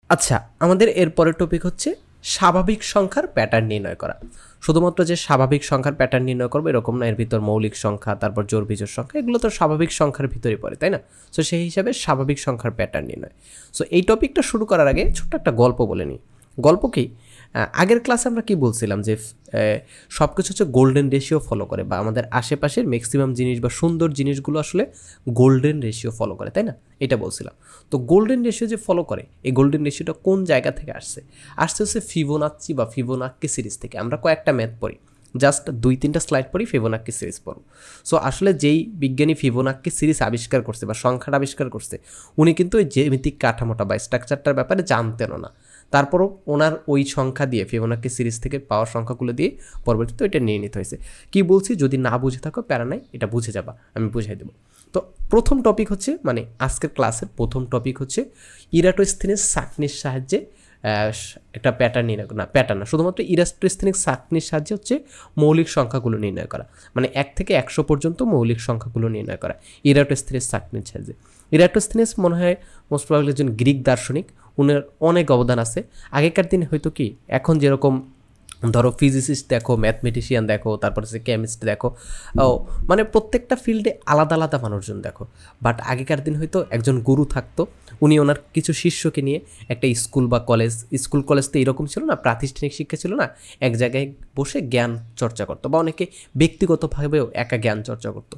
আচ্ছা, আমাদের এরপরের টপিক হচ্ছে স্বাভাবিক সংখ্যার প্যাটার্ন নির্ণয় করা। শুধুমাত্র যে স্বাভাবিক সংখ্যার প্যাটার্ন নির্ণয় করবো এরকম না, এর ভিতর মৌলিক সংখ্যা, তারপর জোড় বিজোড় সংখ্যা, এগুলো তো স্বাভাবিক সংখ্যার ভিতরে পড়ে, তাই না? সো সেই হিসাবে স্বাভাবিক সংখ্যার প্যাটার্ন নির্ণয়। সো এই টপিকটা শুরু করার আগে ছোট্ট একটা গল্প বলে নিই। গল্প কি, আগের ক্লাসে আমরা কি বলছিলাম যে সব কিছু হচ্ছে গোল্ডেন রেশিও ফলো করে, বা আমাদের আশেপাশের ম্যাক্সিমাম জিনিস বা সুন্দর জিনিসগুলো আসলে গোল্ডেন রেশিও ফলো করে, তাই না? এটা বলছিলাম। তো গোল্ডেন রেশিও যে ফলো করে, এই গোল্ডেন রেশিওটা কোন জায়গা থেকে আসছে হচ্ছে ফিবোনাচ্চি বা ফিবোনাক্কি সিরিজ থেকে। আমরা কয়েকটা ম্যাথ পড়ি, জাস্ট 2-3টা স্লাইড পড়ি, ফিবোনাক্কি সিরিজ পড়ব। সো আসলে যেই বিজ্ঞানী ফিবোনাক্কি সিরিজ আবিষ্কার করছে বা সংখ্যাটা আবিষ্কার করছে, উনি কিন্তু ওই জ্যামিতিক কাঠামোটা বা স্ট্রাকচারটার ব্যাপারে জানতেনও না। তারপরও ওনার ওই সংখ্যা দিয়ে, ফিবোনাক্কি সিরিজ থেকে পাওয়া সংখ্যাগুলো দিয়ে পরবর্তীতে ওইটা নিয়ে নিতে হয়েছে। কি বলছি, যদি না বুঝে থাকো প্যারা নাই, এটা বুঝে যাবা, আমি বুঝাই দেবো। তো প্রথম টপিক হচ্ছে, মানে আজকের ক্লাসের প্রথম টপিক হচ্ছে ইরাটোস্থিনিস সাকনির সাহায্যে একটা প্যাটার্ন নির্ণয় করা, না প্যাটার্ন না, শুধুমাত্র ইরাটোস্থিনিক সাকনির সাহায্যে হচ্ছে মৌলিক সংখ্যাগুলো নির্ণয় করা, মানে 1 থেকে 100 পর্যন্ত মৌলিক সংখ্যাগুলো নির্ণয় করা ইরাটোস্থিনিস সাকনির সাহায্যে। ইরাটোস্থিনিস মনে হয় মোস্ট প্রবাবলি একজন গ্রিক দার্শনিক, উনার অনেক অবদান আছে। আগেকার দিনে হয়তো কি, এখন যেরকম ধরো ফিজিসিস্ট দেখো, ম্যাথমেটিশিয়ান দেখো, তারপর হচ্ছে কেমিস্ট দেখো, ও মানে প্রত্যেকটা ফিল্ডে আলাদা আলাদা মানুষজন দেখো। বাট আগেকার দিন হয়তো একজন গুরু থাকতো, উনি ওনার কিছু শিষ্যকে নিয়ে একটা স্কুল বা কলেজ, স্কুল কলেজ তো এরকম ছিল না, প্রাতিষ্ঠানিক শিক্ষা ছিল না, এক জায়গায় বসে জ্ঞান চর্চা করতো, বা অনেকে ব্যক্তিগতভাবেও একা জ্ঞান চর্চা করতো।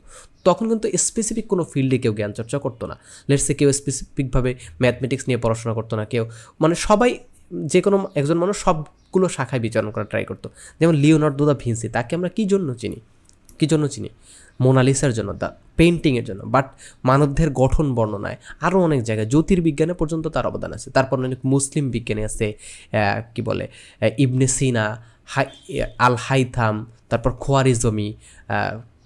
তখন কিন্তু স্পেসিফিক কোনো ফিল্ডে কেউ জ্ঞান চর্চা করতো না। লেটসে কেউ স্পেসিফিকভাবে ম্যাথমেটিক্স নিয়ে পড়াশোনা করতো না, কেউ মানে সবাই, যে কোনো একজন মানুষ সবগুলো শাখায় বিচরণ করা ট্রাই করতো। যেমন লিওনার্দো দা ভিঞ্চি, তাকে আমরা কী জন্য চিনি? মোনালিসার জন্য, দ্য পেইন্টিংয়ের জন্য। বাট মানবদেহের গঠন বর্ণনায়, আরও অনেক জায়গায়, জ্যোতির্বিজ্ঞানে পর্যন্ত তার অবদান আছে। তারপর অনেক মুসলিম বিজ্ঞানী আছে, কি বলে, ইবনে সিনা, আল হাইথাম, তারপর খোয়ারিজমি,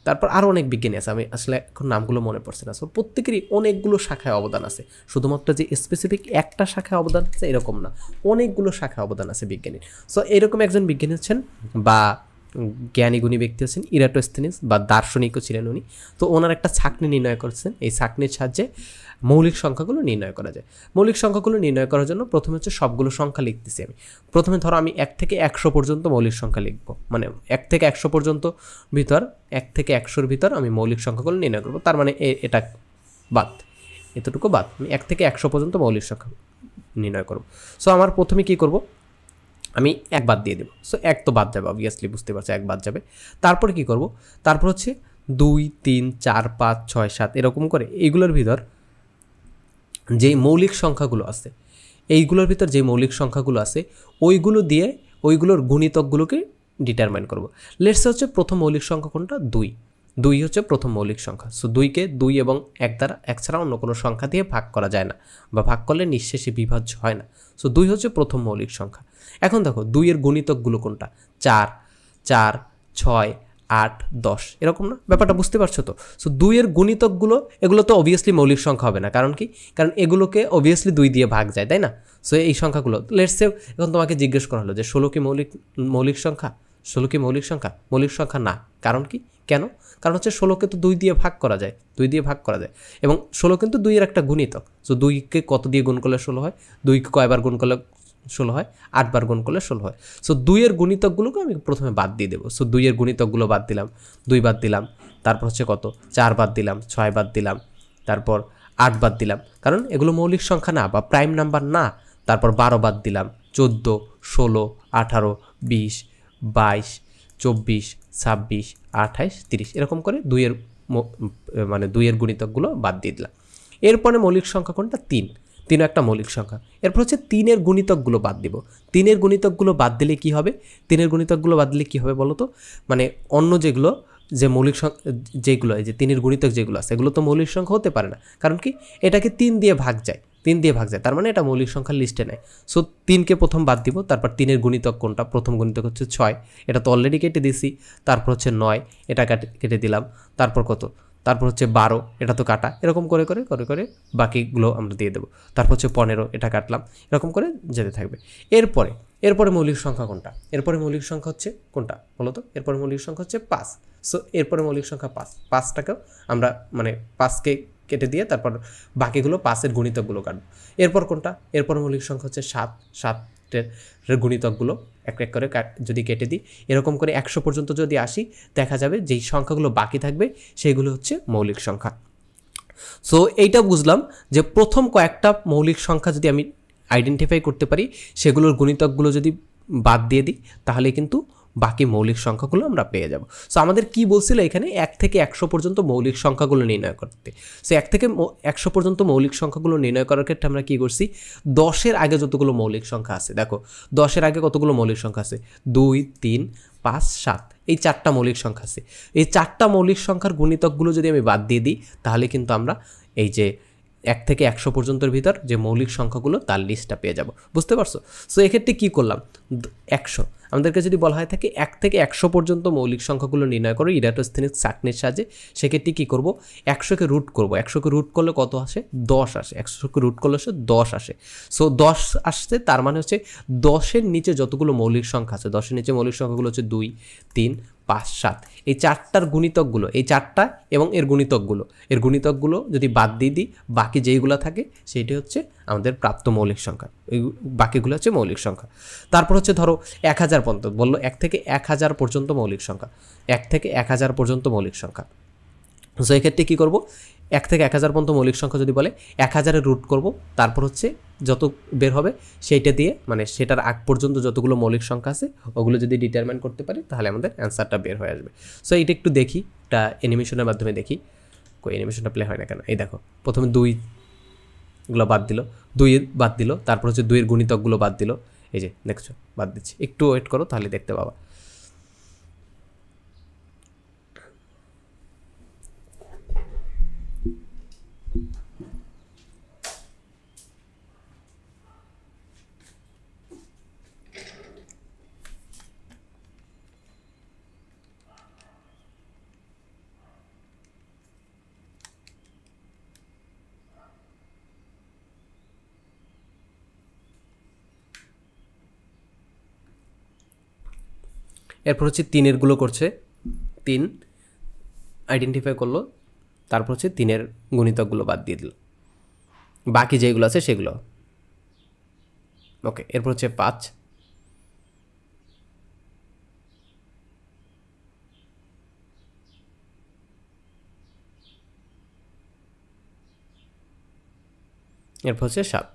তারপর আরও অনেক বিজ্ঞানী আছে, আমি আসলে এখন নামগুলো মনে পড়ছে না। সো প্রত্যেকেরই অনেকগুলো শাখায় অবদান আছে, শুধুমাত্র যে স্পেসিফিক একটা শাখায় অবদান আছে এরকম না, অনেকগুলো শাখায় অবদান আছে বিজ্ঞানীর। সো এরকম একজন বিজ্ঞানী হচ্ছেন বা জ্ঞানীগুণী ব্যক্তি আছেন ইরাটোস্থিনিস, বা দার্শনিকও ছিলেন উনি। তো ওনার একটা ছাঁকনি নির্ণয় করছেন, এই ছাঁকনির সাহায্যে মৌলিক সংখ্যাগুলো নির্ণয় করা যায়। মৌলিক সংখ্যাগুলো নির্ণয় করার জন্য প্রথমে হচ্ছে সবগুলো সংখ্যা লিখতেছি আমি। প্রথমে ধরো আমি 1 থেকে 100 পর্যন্ত মৌলিক সংখ্যা লিখব, মানে 1 থেকে 100 পর্যন্ত ভিতর, 1 থেকে 100-র ভিতর আমি মৌলিক সংখ্যাগুলো নির্ণয় করব। তার মানে এটা বাদ, এতটুকু বাদ, আমি 1 থেকে 100 পর্যন্ত মৌলিক সংখ্যা নির্ণয় করব। সো আমার প্রথমে কী করব, আমি 1 বাদ দিয়ে দেবো। সো 1 তো বাদ যাবে, অবভিয়াসলি বুঝতে পারছি 1 বাদ যাবে। তারপরে কী করব, তারপর হচ্ছে 2, 3, 4, 5, 6, 7 এরকম করে এইগুলোর ভিতর যেই মৌলিক সংখ্যাগুলো আছে, এইগুলোর ভিতর যে মৌলিক সংখ্যাগুলো আছে ওইগুলো দিয়ে ওইগুলোর গুণিতকগুলোকে ডিটারমাইন করব। লেটস হচ্ছে প্রথম মৌলিক সংখ্যা কোনটা, 2 হচ্ছে প্রথম মৌলিক সংখ্যা। সো 2কে 2 এবং 1 দ্বারা, 1 ছাড়া অন্য কোনো সংখ্যা দিয়ে ভাগ করা যায় না, বা ভাগ করলে নিঃশেষে বিভাজ্য হয় না। সো 2 হচ্ছে প্রথম মৌলিক সংখ্যা। এখন দেখো 2 এর গুণিতকগুলো কোনটা, 4, 4, 6, 8, 10 এরকম না, ব্যাপারটা বুঝতে পারছো তো? সো 2 এর গুণিতকগুলো, এগুলো তো অবভিয়াসলি মৌলিক সংখ্যা হবে না, কারণ কি, কারণ এগুলোকে অবভিয়াসলি 2 দিয়ে ভাগ যায়, তাই না? সো এই সংখ্যাগুলো লেটস সে, এখন তোমাকে জিজ্ঞেস করা হলো যে 16 কি মৌলিক সংখ্যা? 16 কি মৌলিক সংখ্যা? মৌলিক সংখ্যা না। কারণ কি, কেন? কারণ হচ্ছে 16কে তো 2 দিয়ে ভাগ করা যায়, 2 দিয়ে ভাগ করা যায়, এবং 16 কিন্তু 2 এর একটা গুণিতক। সো 2কে কত দিয়ে গুণ করলে 16 হয়? 2কে কয়বার গুণ করলে 16 হয়? 8 বার গুণ করলে 16 হয়। সো 2 এর গুণিতকগুলোকে আমি প্রথমে বাদ দিয়ে দেবো। সো 2 এর গুণিতকগুলো বাদ দিলাম, 2 বাদ দিলাম, তারপর হচ্ছে কত, 4 বাদ দিলাম, 6 বাদ দিলাম, তারপর 8 বাদ দিলাম, কারণ এগুলো মৌলিক সংখ্যা না বা প্রাইম নাম্বার না। তারপর 12 বাদ দিলাম, 14, 16, 18, 20, 22, 24, 26, 28, 30 এরকম করে 2 এর মানে 2 এর গুণিতকগুলো বাদ দিয়ে দিলাম। এরপরে মৌলিক সংখ্যা কোনটা, 3 একটা মৌলিক সংখ্যা। এরপর হচ্ছে 3 এর গুণিতকগুলো বাদ দিব। 3 এর গুণিতকগুলো বাদ দিলে কি হবে, 3 এর গুণিতকগুলো বাদ দিলে কি হবে বলো তো? মানে অন্য যেগুলো, যে মৌলিক সংখ্যা যেগুলো, এই যে 3 এর গুণিতক যেগুলো আছে এগুলো তো মৌলিক সংখ্যা হতে পারে না, কারণ কি, এটাকে 3 দিয়ে ভাগ যায়, 3 দিয়ে ভাগ যায়, তার মানে এটা মৌলিক সংখ্যার লিস্টে নেয়। সো 3কে প্রথম বাদ দিব, তারপর 3 এর গুণিতক কোনটা, প্রথম গুণিতক হচ্ছে 6, এটা তো অলরেডি কেটে দিয়েছি। তারপর হচ্ছে 9, এটা কেটে দিলাম। তারপর কত, তারপর হচ্ছে 12, এটা তো কাটা, এরকম করে করে করে করে বাকিগুলো আমরা দিয়ে দেবো। তারপর হচ্ছে 15, এটা কাটলাম, এরকম করে যেতে থাকবে। এরপরে মৌলিক সংখ্যা কোনটা, এরপরে মৌলিক সংখ্যা হচ্ছে কোনটা বলো তো? এরপরে মৌলিক সংখ্যা হচ্ছে 5। সো এরপরে মৌলিক সংখ্যা 5, 5টাকেও আমরা মানে 5কে কেটে দিয়ে তারপর বাকিগুলো 5-এর গুণিতকগুলো কাটবো। এরপর কোনটা? এরপর মৌলিক সংখ্যা হচ্ছে 7, 7-এর গুণিতকগুলো এক এক করে যদি কেটে দিই, এরকম করে 100 পর্যন্ত যদি আসি, দেখা যাবে যেই সংখ্যাগুলো বাকি থাকবে সেগুলো হচ্ছে মৌলিক সংখ্যা। সো এইটা বুঝলাম যে প্রথম কয়েকটা মৌলিক সংখ্যা যদি আমি আইডেন্টিফাই করতে পারি, সেগুলোর গুণিতকগুলো যদি বাদ দিয়ে দিই, তাহলে কিন্তু বাকি মৌলিক সংখ্যাগুলো আমরা পেয়ে যাব। সো আমাদের কি বলছিল এখানে 1 থেকে 100 পর্যন্ত মৌলিক সংখ্যাগুলো নির্ণয় করতে। সো 1 থেকে 100 পর্যন্ত মৌলিক সংখ্যাগুলো নির্ণয় করার ক্ষেত্রে আমরা কি করছি, 10-এর আগে যতগুলো মৌলিক সংখ্যা আছে, দেখো 10-এর আগে কতগুলো মৌলিক সংখ্যা আছে, 2, 3, 5, 7, এই 4টা মৌলিক সংখ্যা আছে। এই 4টা মৌলিক সংখ্যার গুণিতকগুলো যদি আমি বাদ দিয়ে দিই, তাহলে কিন্তু আমরা এই যে 1 থেকে 100 পর্যন্তর ভিতর যে মৌলিক সংখ্যাগুলো তার লিস্টটা পেয়ে যাব। বুঝতে পারছো? সো এক্ষেত্রে কী করলাম, 100 আমাদেরকে যদি বলা হয় থাকে 1 থেকে 100 পর্যন্ত মৌলিক সংখ্যাগুলো নির্ণয় করো ইরাটোস্থেনিক ছাঁকনির সাহায্যে, সেক্ষেত্রে কী করবো, 100কে রুট করবো। 100কে রুট করলে কত আসে? 10 আসে। 100কে রুট করলে 10 আসে। সো 10 আসছে, তার মানে হচ্ছে 10-এর নিচে যতগুলো মৌলিক সংখ্যা আছে, 10-এর নিচে মৌলিক সংখ্যাগুলো হচ্ছে 2, 3, 5, 7, এই 4টার গুণিতকগুলো, এই 4টা এবং এর গুণিতকগুলো যদি বাদ দিয়ে দিই, বাকি যেইগুলো থাকে সেইটি হচ্ছে আমাদের প্রাপ্ত মৌলিক সংখ্যা। এই বাকিগুলো হচ্ছে মৌলিক সংখ্যা। তারপর হচ্ছে ধরো 1000 পর্যন্ত, বললো 1 থেকে 1000 পর্যন্ত মৌলিক সংখ্যা, 1 থেকে 1000 পর্যন্ত মৌলিক সংখ্যা। সো এক্ষেত্রে কী করবো, 1 থেকে 1000 পর্যন্ত মৌলিক সংখ্যা যদি বলে 1000-এর রুট করব, তারপর হচ্ছে যত বের হবে সেইটা দিয়ে, মানে সেটার আগ পর্যন্ত যতগুলো মৌলিক সংখ্যা আছে ওগুলো যদি ডিটারমাইন করতে পারি, তাহলে আমাদের অ্যান্সারটা বের হয়ে আসবে। সো এইটা একটু দেখি, একটা অ্যানিমেশনের মাধ্যমে দেখি। কই অ্যানিমেশনটা প্লে হয় না কেন? এই দেখো, প্রথমে 2 বাদ দিল, 2 বাদ দিল, তারপর হচ্ছে 2-এর গুণিতকগুলো বাদ দিল। এই যে দেখছো বাদ দিচ্ছি, একটু ওয়েট করো তাহলে দেখতে পাবা। এরপর হচ্ছে 3-এরগুলো করছে, 3 আইডেন্টিফাই করলো, তারপর হচ্ছে 3-এর গুণিতকগুলো বাদ দিয়ে দিল, বাকি যেগুলো আছে সেগুলো। ওকে, এরপর হচ্ছে 5, এরপর হচ্ছে 7।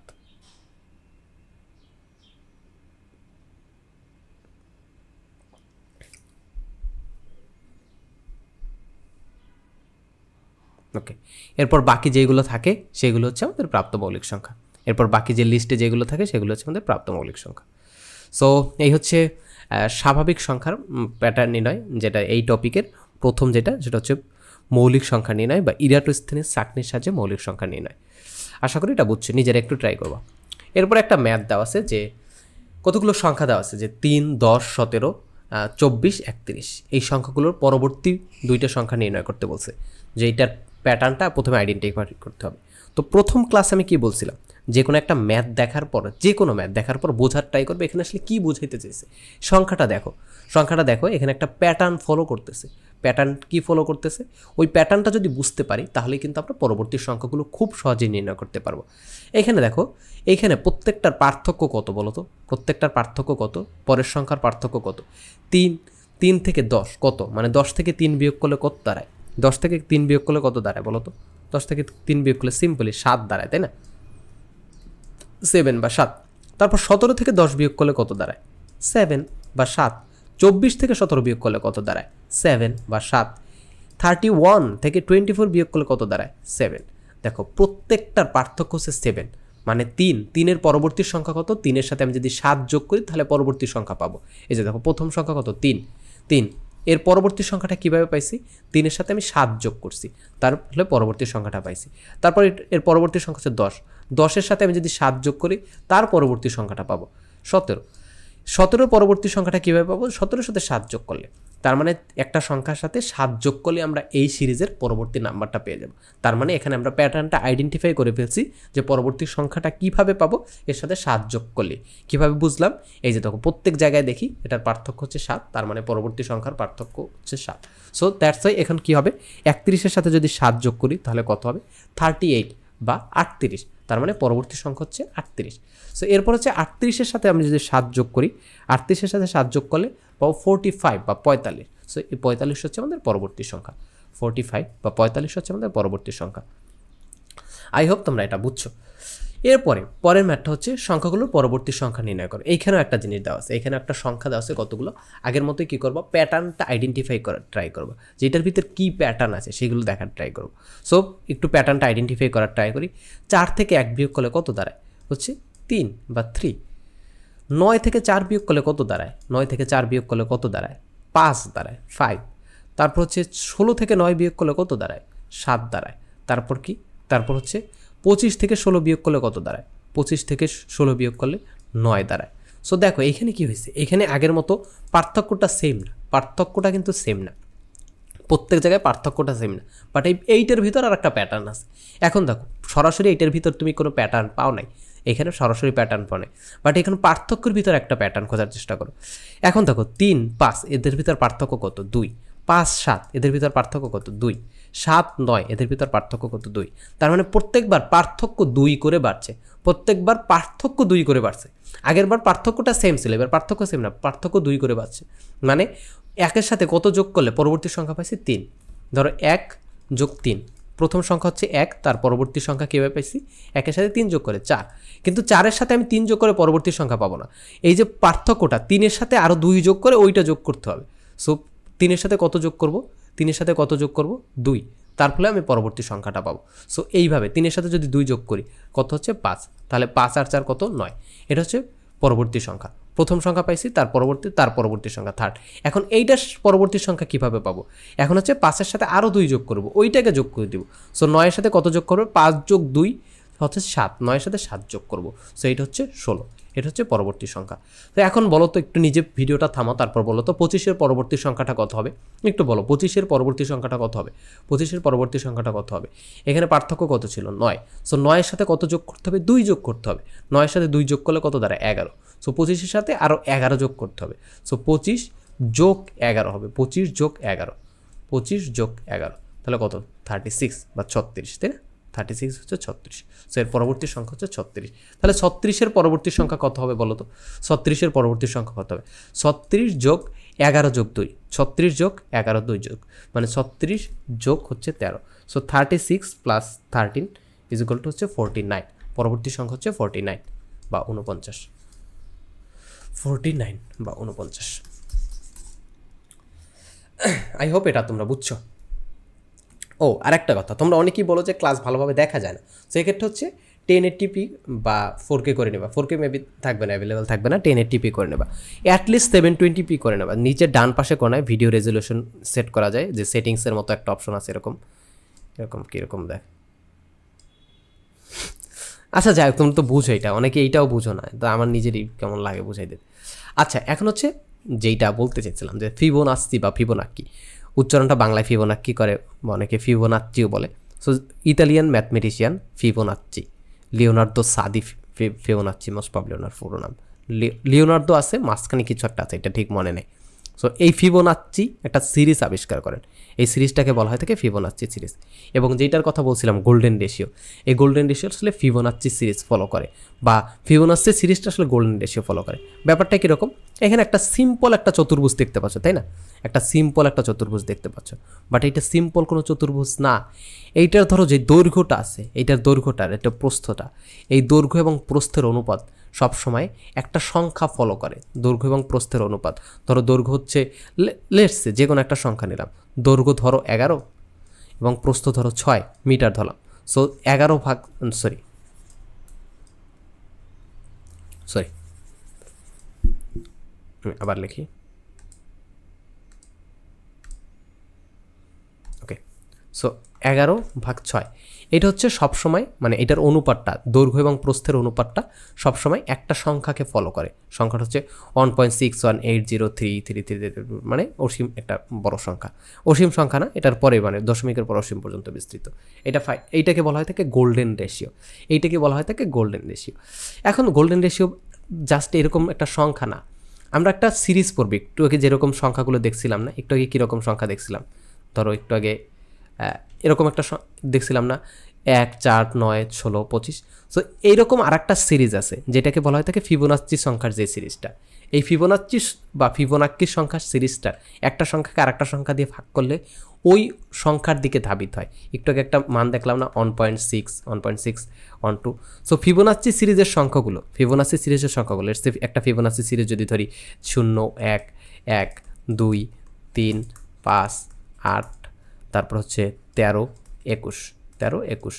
ওকে, এরপর বাকি যেগুলো থাকে সেগুলো হচ্ছে আমাদের প্রাপ্ত মৌলিক সংখ্যা। এরপর বাকি যে লিস্টে যেগুলো থাকে সেগুলো হচ্ছে আমাদের প্রাপ্ত মৌলিক সংখ্যা। সো এই হচ্ছে স্বাভাবিক সংখ্যার প্যাটার্ন নির্ণয়, যেটা এই টপিকের প্রথম যেটা হচ্ছে মৌলিক সংখ্যা নির্ণয় বা ইরাটোস্থেনিক ছাঁকনির সাহায্যে মৌলিক সংখ্যা নির্ণয়। আশা করি এটা বুঝছো, নিজেরা একটু ট্রাই করবা। এরপর একটা ম্যাথ দেওয়া আছে, যে কতগুলো সংখ্যা দেওয়া আছে, যে 3, 10, 17, 24, 31, এই সংখ্যাগুলোর পরবর্তী 2টা সংখ্যা নির্ণয় করতে বলছে, যে এইটার প্যাটার্নটা প্রথমে আইডেন্টিফাই করতে হবে। তো প্রথম ক্লাসে আমি কি বলছিলাম, যে কোনো একটা ম্যাথ দেখার পর, যে কোনো ম্যাথ দেখার পর বোঝার ট্রাই করবে এখানে আসলে কী বোঝাইতে চাইছে। সংখ্যাটা দেখো, এখানে একটা প্যাটার্ন ফলো করতেছে। প্যাটার্ন কি ফলো করতেছে, ওই প্যাটার্নটা যদি বুঝতে পারি, তাহলে কিন্তু আমরা পরবর্তী সংখ্যাগুলো খুব সহজেই নির্ণয় করতে পারবো। এইখানে দেখো, এইখানে প্রত্যেকটার পার্থক্য কত বলো তো, প্রত্যেকটার পার্থক্য কত, পরের সংখ্যার পার্থক্য কত, 3 থেকে 10 কত, মানে 10 থেকে 3 বিয়োগ করলে কত দাঁড়ায়, 10 থেকে 3 বিয়োগ করলে কত দাঁড়ায় বলো তো, 10 থেকে 3 বিয়োগ করলে সিম্পলি 7 দাঁড়ায়, তাই না, 7 বা 7। তারপর 17 থেকে 10 বিয়োগ করলে কত দাঁড়ায়, 7 বা 7। 24 থেকে 17 বিয়োগ করলে কত দাঁড়ায়, 7 বা 7। 31 থেকে 24 বিয়োগ করলে কত দাঁড়ায়, 7। দেখো প্রত্যেকটার পার্থক্য হচ্ছে 7, মানে 3-এর পরবর্তী সংখ্যা কত, 3-এর সাথে আমি যদি 7 যোগ করি তাহলে পরবর্তী সংখ্যা পাবো। এই যে দেখো প্রথম সংখ্যা কত, 3, এর পরবর্তী সংখ্যাটা কীভাবে পাইছি, 3-এর সাথে আমি 7 যোগ করছি, তারপরে পরবর্তী সংখ্যাটা পাইছি। তারপর এর পরবর্তী সংখ্যা হচ্ছে 10-এর সাথে আমি যদি 7 যোগ করি তার পরবর্তী সংখ্যাটা পাবো 17। 17-এর পরবর্তী সংখ্যাটা কীভাবে পাবো, 17-এর সাথে 7 যোগ করলে। তার মানে একটা সংখ্যার সাথে 7 যোগ করলে আমরা এই সিরিজের পরবর্তী নাম্বারটা পেয়ে যাব। তার মানে এখানে আমরা প্যাটার্নটা আইডেন্টিফাই করে ফেলছি যে পরবর্তী সংখ্যাটা কিভাবে পাবো, এর সাথে 7 যোগ করলে। কিভাবে বুঝলাম? এই যে দেখো প্রত্যেক জায়গায় দেখি এটার পার্থক্য হচ্ছে 7, তার মানে পরবর্তী সংখ্যার পার্থক্য হচ্ছে 7। সো দ্যাটস ওয়াই এখন কি হবে, 31-এর সাথে যদি 7 যোগ করি তাহলে কত হবে? 38 বা 38, তার মানে পরবর্তী সংখ্যা হচ্ছে 38। সো এরপর হচ্ছে 38-এর সাথে আমি যদি 7 যোগ করি, 38-এর সাথে 7 যোগ করলে পাবো 45 বা 45। সো এই 45 হচ্ছে আমাদের পরবর্তী সংখ্যা, 45 বা 45 হচ্ছে আমাদের পরবর্তী সংখ্যা। আই হোপ তোমরা এটা বুঝছো। এরপরে পরের ম্যাথটা হচ্ছে সংখ্যাগুলোর পরবর্তী সংখ্যা নির্ণয় করো। এইখানেও একটা জিনিস দেওয়া আছে, এখানে একটা সংখ্যা দেওয়া আছে কতগুলো, আগের মতোই কী করবো, প্যাটার্নটা আইডেন্টিফাই করার ট্রাই করবো, যে এটার ভিতর কী প্যাটার্ন আছে সেগুলো দেখার ট্রাই করবো। সো একটু প্যাটার্নটা আইডেন্টিফাই করার ট্রাই করি। 4 থেকে 1 বিয়োগ করলে কত দাঁড়ায়? হচ্ছে 3 বা 3। 9 থেকে 4 বিয়োগ করলে কত দাঁড়ায়? 9 থেকে 4 বিয়োগ করলে কত দাঁড়ায়? 5 দাঁড়ায়, 5। তারপর হচ্ছে 16 থেকে 9 বিয়োগ করলে কত দাঁড়ায়? 7 দাঁড়ায়। তারপর কি? তারপর হচ্ছে 25 থেকে 16 বিয়োগ করলে কত দাঁড়ায়? 25 থেকে 16 বিয়োগ করলে 9 দাঁড়ায়। সো দেখো এখানে কি হয়েছে, এখানে আগের মতো পার্থক্যটা সেম না, পার্থক্যটা কিন্তু সেম না, প্রত্যেক জায়গায় পার্থক্যটা সেম না, বাট এইটার ভিতর আর একটা প্যাটার্ন আছে। এখন দেখো সরাসরি এইটার ভিতর তুমি কোনো প্যাটার্ন পাও নাই, এখানে সরাসরি প্যাটার্ন পাও নাই, বাট এখানে পার্থক্যের ভিতর একটা প্যাটার্ন খোঁজার চেষ্টা করো। এখন দেখো 3, 5 এদের ভিতর পার্থক্য কত? 2। 5, 7 এদের ভিতর পার্থক্য কত? 2। 7, 9 এদের ভিতর পার্থক্য কত? 2। তার মানে প্রত্যেকবার পার্থক্য 2 করে বাড়ছে, প্রত্যেকবার পার্থক্য 2 করে বাড়ছে। আগের বার পার্থক্যটা সেম ছিল, এবার পার্থক্য সেম না, পার্থক্য 2 করে বাড়ছে। মানে 1-এর সাথে কত যোগ করলে পরবর্তী সংখ্যা পাইছি? 3। ধরো 1 যোগ 3, প্রথম সংখ্যা হচ্ছে 1, তার পরবর্তী সংখ্যা কীভাবে পাইছি? 1-এর সাথে 3 যোগ করে 4। কিন্তু 4-এর সাথে আমি 3 যোগ করে পরবর্তী সংখ্যা পাবো না, এই যে পার্থক্যটা 3-এর সাথে আরও 2 যোগ করে ওইটা যোগ করতে হবে। সো 3-এর সাথে কত যোগ করব? 3-এর সাথে কত যোগ করব? 2, তার ফলে আমি পরবর্তী সংখ্যাটা পাবো। সো এইভাবে 3-এর সাথে যদি 2 যোগ করি কত হচ্ছে? 5, তাহলে 5 আর 4 কত? 9। এটা হচ্ছে পরবর্তী সংখ্যা, প্রথম সংখ্যা পাইছি, তার পরবর্তী সংখ্যা থার্ড। এখন এইটার পরবর্তী সংখ্যা কিভাবে পাবো? এখন হচ্ছে 5-এর সাথে আরও 2 যোগ করব, ওইটাকে যোগ করে দিব। সো 9-এর সাথে কত যোগ করবে? 5 যোগ 2 হচ্ছে 7, 9-এর সাথে 7 যোগ করব। সো এইটা হচ্ছে 16, এটা হচ্ছে পরবর্তী সংখ্যা। তো এখন বলো তো, একটু নিজে ভিডিওটা থামাও, তারপর বলো তো 25-এর পরবর্তী সংখ্যাটা কত হবে? একটু বলো 25-এর পরবর্তী সংখ্যাটা কত হবে? 25-এর পরবর্তী সংখ্যাটা কত হবে? এখানে পার্থক্য কত ছিল? 9। সো 9-এর সাথে কত যোগ করতে হবে? 2 যোগ করতে হবে। 9-এর সাথে 2 যোগ করলে কত দাঁড়ায়? 11। সো 25-এর সাথে আরও 11 যোগ করতে হবে। সো 25 যোগ 11 হবে, 25 যোগ 11, 25 যোগ 11 তাহলে কত? 36 বা 36, তাই না? 36 হচ্ছে 36। সো এর পরবর্তী সংখ্যা হচ্ছে 36। তাহলে 36-এর পরবর্তী সংখ্যা কত হবে বলো তো? 36-এর পরবর্তী সংখ্যা কত হবে? 36 যোগ 11 যোগ 2, 36 যোগ 11 2 যোগ, মানে 36 যোগ হচ্ছে 13। So 36 plus 13 is equal to হচ্ছে 49। পরবর্তী সংখ্যা হচ্ছে 49 বা 49, 49 বা 49। আই হোপ এটা তোমরা বুঝছো। ও আরেকটা কথা, তোমরা অনেকেই বলো যে ক্লাস ভালোভাবে দেখা যায় না, সেক্ষেত্রে হচ্ছে 1080p বা 4K করে নেবা। 4K মেবি থাকবে না, অ্যাভেলেবেল থাকবে না, 1080p করে নেবা, অ্যাটলিস্ট 720p করে নেবা। নিচের ডান পাশে কোনায় ভিডিও রেজলিউশন সেট করা যায়, যে সেটিংসের মতো একটা অপশন আছে, এরকম এরকম কীরকম দেখ। আচ্ছা যাই হোক, তুমি তো বুঝো এটা, অনেকে এইটাও বুঝো না, তো আমার নিজেরই কেমন লাগে বুঝাই দিতে। আচ্ছা এখন হচ্ছে যেইটা বলতে চাইছিলাম, যে ফিবোনাচ্চি বা ফিবোনাক্কি, উচ্চারণটা বাংলায় ফিবোনাক্কি করে, অনেকে ফিবোনাচ্চিও বলে। So Italian mathematician Fibonacci, Leonardo সাদি ফিবোনাচ্চি মোস্ট প্রবলি ওনার পুরো নাম। লিওনার্দো আছে, মাঝখানে কিছু একটা আছে, এটা ঠিক মনে নেই। সো এই ফিবোনাচ্চি একটা সিরিজ আবিষ্কার করেন, এই সিরিজটাকে বলা হয় থাকে ফিবোনাচ্চি সিরিজ। এবং যেটার কথা বলছিলাম গোল্ডেন রেশিও, এই গোল্ডেন রেশিও আসলে ফিবোনাচ্চি সিরিজ ফলো করে, বা ফিবোনাচ্চি সিরিজটা আসলে গোল্ডেন রেশিও ফলো করে। ব্যাপারটা কীরকম? এখানে একটা সিম্পল একটা চতুর্ভুজ দেখতে পাচ্ছ, তাই না? একটা সিম্পল একটা চতুর্ভুজ দেখতে পাচ্ছ, বাট এইটা সিম্পল কোনো চতুর্ভুজ না। এইটার ধরো যে দৈর্ঘ্যটা আছে, এইটার দৈর্ঘ্যটার একটা প্রস্থটা, এই দৈর্ঘ্য এবং প্রস্থের অনুপাত সবসময় একটা সংখ্যা ফলো করে, দৈর্ঘ্য এবং প্রস্থের অনুপাত। ধরো দৈর্ঘ্য হচ্ছে, লেটসে যে কোনো একটা সংখ্যা নিলাম, দৈর্ঘ্য ধরো 11 এবং প্রস্থ ধরো 6 মিটার ধরলাম। সো 11 ভাগ, সরি আবার লিখি, ওকে। সো 11/6 এটা হচ্ছে সবসময় মানে এটার অনুপাতটা দৈর্ঘ্য এবং প্রস্থের অনুপাতটা সবসময় একটা সংখ্যাকে ফলো করে। সংখ্যাটা হচ্ছে 1.61803333 মানে অসীম একটা বড় সংখ্যা, অসীম সংখ্যা না, এটার পরে মানে দশমিকের পর অসীম পর্যন্ত বিস্তৃত। এইটাকে বলা হয় থাকে গোল্ডেন রেশিও, এইটাকে বলা হয় থাকে গোল্ডেন রেশিও। এখন গোল্ডেন রেশিও জাস্ট এরকম একটা সংখ্যা না, আমরা একটা সিরিজ পড়বি। একটু আগে যেরকম সংখ্যাগুলো দেখছিলাম না, একটু আগে কীরকম সংখ্যা দেখছিলাম, ধরো একটু আগে এরকম একটা দেখছিলাম না, 1 4 9 16 25। সো এইরকম আর একটা সিরিজ আছে যেটাকে বলা হয় থাকে ফিবোনাচ্চি সংখ্যার যে সিরিজটা। এই ফিবোনাচ্চি বা ফিবোনাক্কি সংখ্যার সিরিজটা একটা সংখ্যাকে আরেকটা সংখ্যা দিয়ে ভাগ করলে ওই সংখ্যার দিকে ধাবিত হয়। একটু আগে একটা মান দেখলাম না, 1.6 1.6 1.2। সো ফিবোনাচ্চি সিরিজের সংখ্যাগুলো, ফিবোনাচ্চি সিরিজের সংখ্যাগুলো একটা ফিবোনাচ্চি সিরিজ যদি ধরি 0 1 1 2 3 5 8, তারপর হচ্ছে 13 21 13 21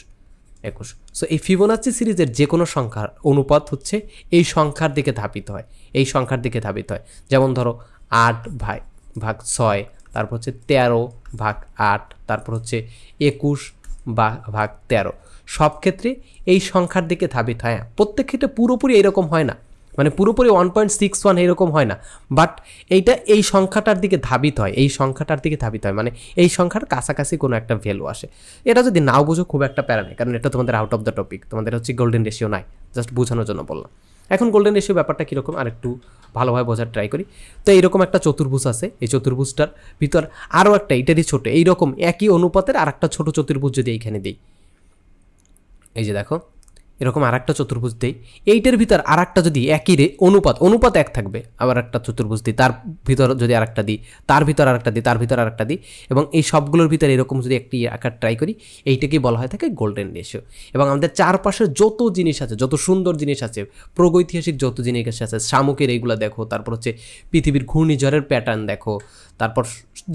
21। সো এই ফিবোনাচ্চি সিরিজের যে কোনো সংখ্যার অনুপাত হচ্ছে এই সংখ্যার দিকে ধাবিত হয়, এই সংখ্যার দিকে ধাবিত হয়। যেমন ধরো 8/6, তারপর হচ্ছে 13/8, তারপর হচ্ছে 21/13। সব ক্ষেত্রে এই সংখ্যার দিকে ধাবিত হয়। প্রত্যেক ক্ষেত্রে পুরোপুরি এরকম হয় না, মানে পুরোপুরি 1.61 এরকম হয় না, বাট এইটা এই সংখ্যাটার দিকে ধাবিত হয়, এই সংখ্যাটার দিকে ধাবিত হয়, মানে এই সংখ্যার কাছাকাছি কোনো একটা ভ্যালু আসে। এটা যদি নাও বুঝো খুব একটা প্যারা নেই, কারণ এটা তোমাদের আউট অফ দ্য টপিক, তোমাদের হচ্ছে গোল্ডেন রেশিও নাই, জাস্ট বোঝানোর জন্য বললাম। এখন গোল্ডেন রেশিও ব্যাপারটা কীরকম আর একটু ভালোভাবে বোঝার ট্রাই করি। তো এইরকম একটা চতুর্ভুজ আছে, এই চতুর্ভুজটার ভিতর আরও একটা এটারই ছোটো এইরকম একই অনুপাতের আর একটা ছোটো চতুর্ভুজ যদি এইখানে দিই, এই যে দেখো এরকম আর একটা চতুর্ভুজ দিই, এইটার ভিতর আর একটা যদি একই অনুপাত এক থাকবে, আবার একটা চতুর্ভুজ দিই, তার ভিতর যদি আর একটা দিই, তার ভিতর আর একটা দিই, তার ভিতর আর একটা দিই, এবং এই সবগুলোর ভিতরে এরকম যদি একটি আকার ট্রাই করি, এইটাকেই বলা হয় থাকে গোল্ডেন রেশিও। এবং আমাদের চারপাশে যত জিনিস আছে, যত সুন্দর জিনিস আছে, প্রাগৈতিহাসিক যত জিনিস আছে, শামুকের এইগুলো দেখো, তারপর হচ্ছে পৃথিবীর ঘূর্ণিঝড়ের প্যাটার্ন দেখো, তারপর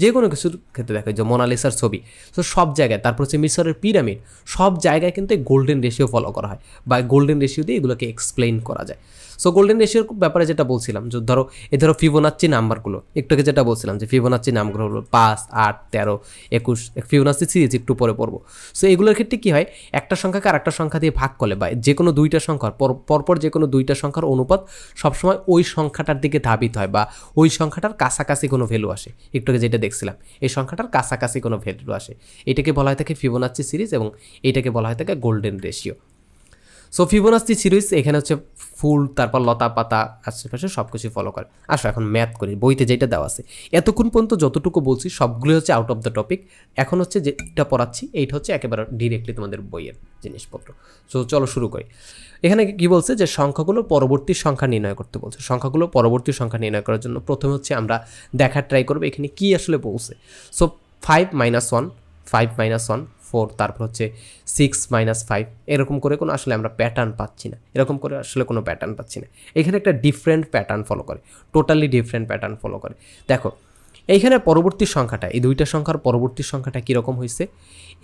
যে কোনো কিছুর ক্ষেত্রে দেখো যে মোনালিসার ছবি, তো সব জায়গায়, তারপর হচ্ছে মিশরের পিরামিড, সব জায়গায় কিন্তু এই গোল্ডেন রেশিও ফলো করা হয় বা গোল্ডেন রেশিও দিয়ে এগুলোকে এক্সপ্লেইন করা যায়। সো গোল্ডেন রেশিওর ব্যাপারে যেটা বলছিলাম, যে ধরো ফিবোনাচ্চি নাম্বারগুলো, একটু আগে যেটা বলছিলাম যে ফিবোনাচ্চি নামগুলো হলো 5 8 13 21, ফিবোনাচ্চি সিরিজ একটু পরে পড়বো। সো এগুলোর ক্ষেত্রে কী হয়, একটা সংখ্যাকে আর একটা সংখ্যা দিয়ে ভাগ করলে বা যে কোনো দুইটা সংখ্যার পরপর যে কোনো দুইটা সংখ্যার অনুপাত সবসময় ওই সংখ্যাটার দিকে ধাবিত হয় বা ওই সংখ্যাটার কাছাকাছি কোনো ভ্যালু আসে। একটু আগে যেটা দেখছিলাম, এই সংখ্যাটার কাছাকাছি কোনো ভ্যালু আসে, এটাকে বলা হয় থাকে ফিবোনাচ্চি সিরিজ এবং এটাকে বলা হয় থাকে golden ratio. So Fibonacci series এখানে হচ্ছে ফুল, তারপর লতা পাতা আশেপাশে সব কিছু ফলো করে। আসো এখন ম্যাথ করি, বইতে যেটা দেওয়া আছে। এতক্ষণ পর্যন্ত যতটুকু বলছি সবগুলো হচ্ছে আউট অফ দ্য টপিক। এখন হচ্ছে যেটা পড়াচ্ছি এইটা হচ্ছে একেবারে ডিরেক্টলি তোমাদের বইয়ের জিনিসপত্র। সো চলো শুরু করি। এখানে কি বলছে যে সংখ্যাগুলো পরবর্তী সংখ্যা নির্ণয় করতে বলছে। সংখ্যাগুলো পরবর্তী সংখ্যা নির্ণয় করার জন্য প্রথমে হচ্ছে আমরা দেখার ট্রাই করবো এখানে কি আসলে বলছে। সো 5 - 1 5 - 1 4, তারপর হচ্ছে 6 - 5, এরকম করে কোনো আসলে আমরা প্যাটার্ন পাচ্ছি না, এরকম করে আসলে কোনো প্যাটার্ন পাচ্ছি না। এখানে একটা ডিফারেন্ট প্যাটার্ন ফলো করে, টোটালি ডিফারেন্ট প্যাটার্ন ফলো করে। দেখো এইখানে পরবর্তী সংখ্যাটা, এই দুইটা সংখ্যার পরবর্তী সংখ্যাটা কীরকম হয়েছে,